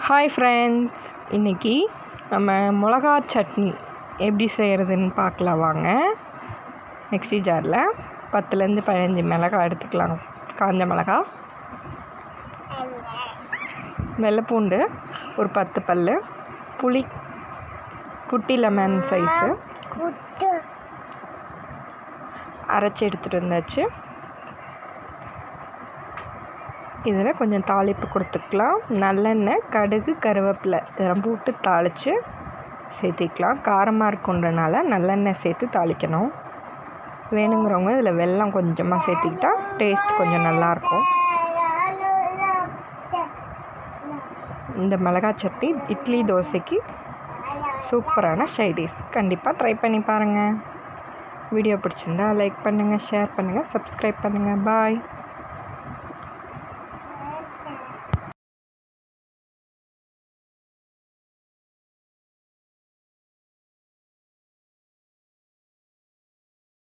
Hi friends, இன்றைக்கி நம்ம மிளகா சட்னி எப்படி செய்கிறதுன்னு பார்க்கலாம் வாங்க. மிக்ஸி ஜாரில் 10லேருந்து 15 மிளகாய் எடுத்துக்கலாம். காஞ்ச மிளகா, வெள்ளைப்பூண்டு ஒரு 10 பல், புளி குட்டி லெமன் சைஸு அரைச்சி எடுத்துகிட்டு வந்தாச்சு. இதில் கொஞ்சம் தாளிப்பு கொடுத்துக்கலாம். நல்லெண்ணெய், கடுகு, கருவேப்பிலை இதெல்லாம் போட்டு தாளித்து சேர்த்திக்கலாம். காரமாக இருக்குன்றனால நல்லெண்ணெய் சேர்த்து தாளிக்கணும். வேணுங்கிறவங்க இதில் வெல்லம் கொஞ்சமாக சேர்த்திக்கிட்டா டேஸ்ட் கொஞ்சம் நல்லாயிருக்கும். இந்த மிளகாய் சட்னி இட்லி, தோசைக்கு சூப்பரான சைடிஷ். கண்டிப்பாக ட்ரை பண்ணி பாருங்கள். வீடியோ பிடிச்சிருந்தா லைக் பண்ணுங்கள், ஷேர் பண்ணுங்கள், சப்ஸ்கிரைப் பண்ணுங்கள். பாய்.